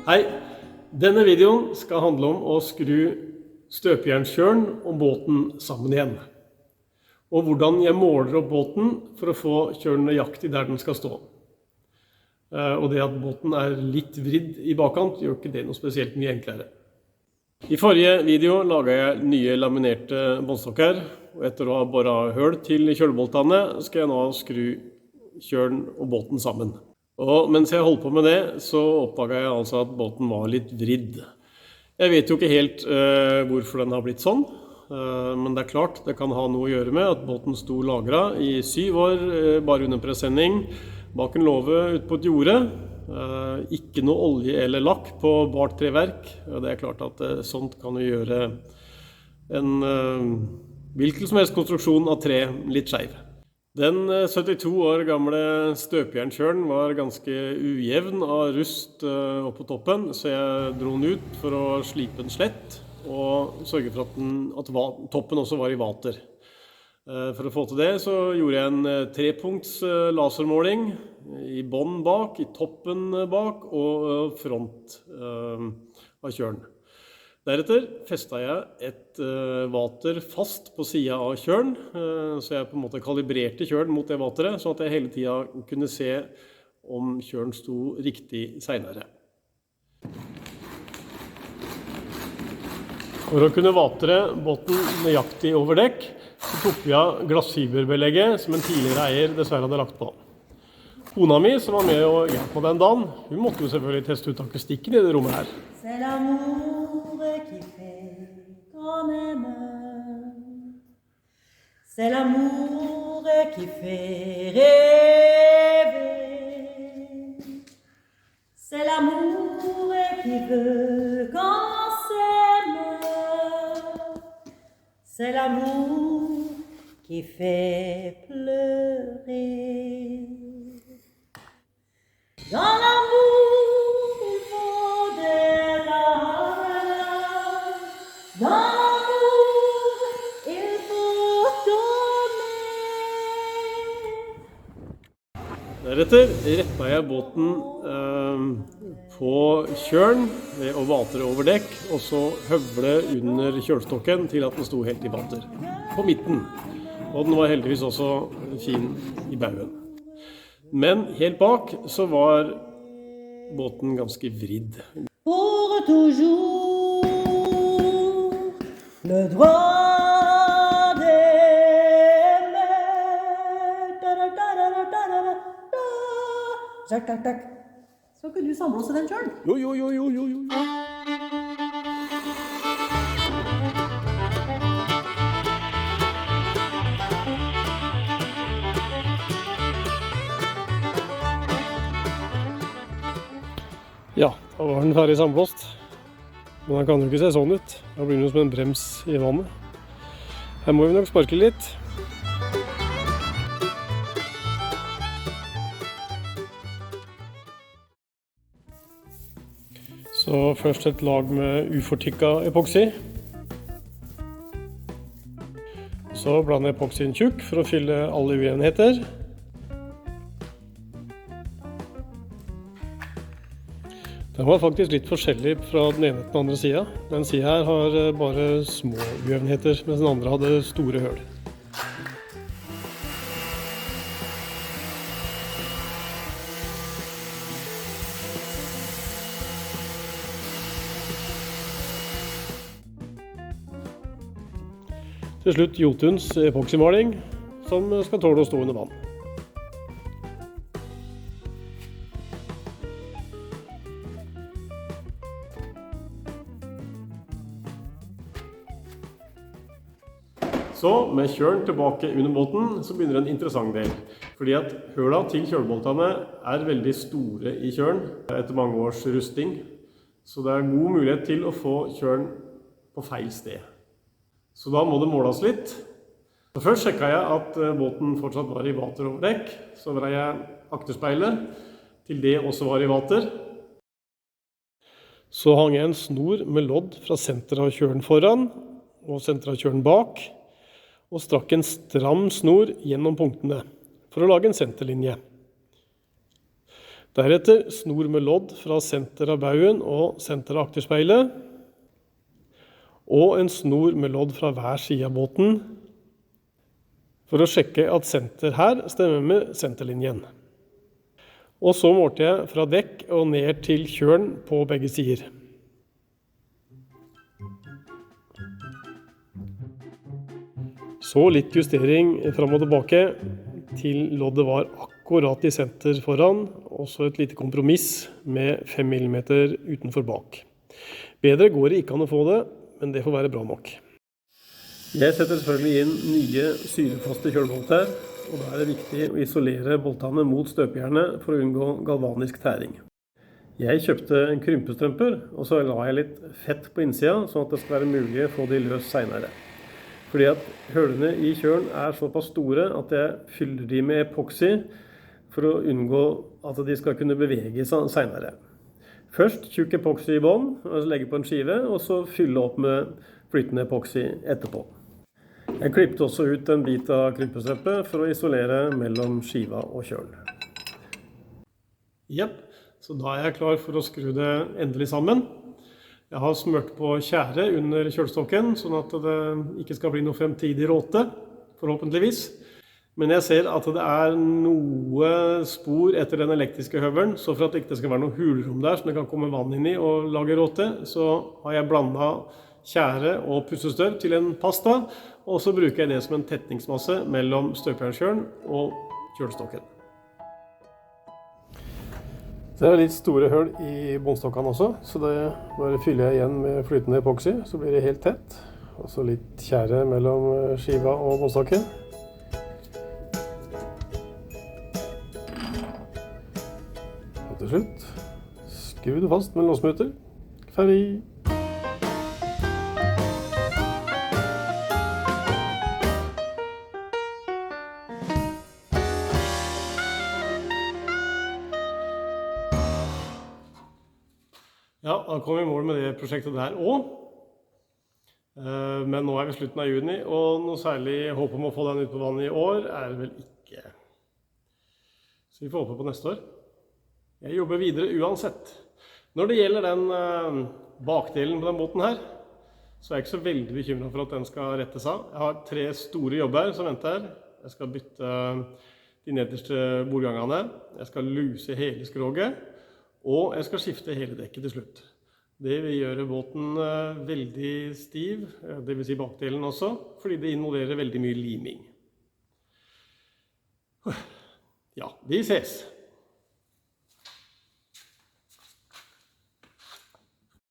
Hei, denne videoen skal handle om å skru støpejernskjølen og båten sammen igjen. Og hvordan jeg måler opp båten for å få kjølen nøyaktig der den skal stå. Og det at båten er litt vridd i bakkant gjør ikke det noe spesielt mye enklere. I forrige video laget jeg nye laminerte båndstokker, og etter å ha boret høl til kjøleboltene skal jeg nå skru kjølen og båten sammen. Og mens jeg holdt på med det, så oppdaget jeg altså at båten var litt vridd. Jeg vet jo ikke helt hvorfor den har blitt sånn, men det er klart det kan ha noe å gjøre med at båten sto lagret i 7 år, bare under presenning, bak en låve ut på et jorde. Ikke noe olje eller lakk på bart treverk. Det er klart at sånt kan jo gjøre en hvilken som helst konstruksjon av tre litt skeiv. Den 72 år gamle støpejernskjølen var ganske ujevn av rust opp på toppen, så jeg dro den ut for å slipe den slett og sørge for at toppen også var i vater. For å få til det så gjorde jeg en 3-punkts lasermåling i bånd bak, i toppen bak og front av kjølen. Deretter festet jeg et vater fast på siden av kjølen, så jeg på en måte kalibrerte kjølen mot det vateret, sånn at jeg hele tiden kunne se om kjølen sto riktig senere. For å kunne vatre båten nøyaktig over dekk, så tok vi av glassfiberbelegget som en tidligere eier dessverre hadde lagt på. Kona mi, som var med og hjalp på den dagen, hun måtte jo selvfølgelig teste ut akustikken i det rommet her. C'est l'amour qui fait qu'on aime. C'est l'amour qui fait rêver. C'est l'amour qui veut qu'on s'aime. C'est l'amour qui fait pleurer. Dans l'amour, il faut des larmes. Dans l'amour, il faut donner. Deretter rettet jeg båten på kjølen ved å vatre over dekk, og så høvle under kjølstokken til at den sto helt i vater på midten. Og den var heldigvis også fin i baugen. Men helt bak så var båten ganske vridd. Pour toujours, le droit d'aimer. Takk, takk, takk. Skal ikke du samblåse den kjølen? Jo. Ja, da var den ferdig samblåst. Men den kan jo ikke se sånn ut. Da blir den jo som en brems i vannet. Her må vi nok sparke litt. Så først et lag med ufortykket epoxy. Så blander epoxyen tjukk for å fylle alle ujevnheter. Den var faktisk litt forskjellig fra den ene til den andre siden. Den siden her har bare små ujevnheter, mens den andre hadde store høl. Til slutt Jotuns epoxymaling, som skal tåle å stå under vann. Så med kjølen tilbake under båten, så begynner en interessant del. Fordi at høla til kjøleboltene er veldig store i kjølen etter mange års rusting. Så det er god mulighet til å få kjølen på feil sted. Så da må det måles litt. Så først sjekket jeg at båten fortsatt var i vater over dekk. Så vrei jeg akterspeilet til det også var i vater. Så hang jeg en snor med lodd fra senteret av kjølen foran og senteret av kjølen bak, og strakk en stram snor gjennom punktene for å lage en senterlinje. Deretter snor med lodd fra senter av bauen og senter av akterspeilet, og en snor med lodd fra hver side av båten, for å sjekke at senter her stemmer med senterlinjen. Og så målte jeg fra dekk og ned til kjølen på begge sider. Så litt justering fram og tilbake til loddet var akkurat i senter foran, og så et lite kompromiss med 5 mm utenfor bak. Bedre går det ikke an å få det, men det får være bra nok. Jeg setter selvfølgelig inn nye syrefaste kjølbolter, og da er det viktig å isolere boltene mot støpejernet for å unngå galvanisk tæring. Jeg kjøpte en krympestrømper, og så la jeg litt fett på innsida, sånn at det skal være mulig å få de løs senere. Fordi at hølene i kjølen er såpass store at jeg fyller de med epoxy for å unngå at de skal kunne bevege seg senere. Først tjukk epoxy i bånd, legge på en skive, og så fylle opp med flytende epoxy etterpå. Jeg klippet også ut en bit av krympestrømpe for å isolere mellom skiva og kjølen. Jepp, så da er jeg klar for å skru det endelig sammen. Jeg har smørt på tjære under kjølstokken, sånn at det ikke skal bli noe fremtidig råte, forhåpentligvis. Men jeg ser at det er noe spor etter den elektriske høvelen, så for at det ikke skal være noe hulrom der som det kan komme vann inn i og lage råte, så har jeg blandet tjære og pussestøv til en pasta, og så bruker jeg det som en tetningsmasse mellom støpjernkjølen og kjølstokken. Det er litt store hull i båndstokkene også, så det bare fyller jeg igjen med flytende epoxy, så blir det helt tett. Og så litt tjære mellom skiva og båndstokken. Og til slutt, skru det fast med låsmutter. Ferdig! Ja, da kom vi i mål med det prosjektet der også. Men nå er vi slutten av juni, og noe særlig håp om å få den ut på vannet i år er det vel ikke. Så vi får håpe på neste år. Jeg jobber videre uansett. Når det gjelder den bakdelen på den båten her, så er jeg ikke så veldig bekymret for at den skal rettes av. Jeg har 3 store jobber som venter her. Jeg skal bytte de nederste bordgangene. Jeg skal luse hele skroget. Og jeg skal skifte hele dekket til slutt. Det vil gjøre båten veldig stiv, det vil si bakdelen også, fordi det involverer veldig mye liming. Ja, vi ses!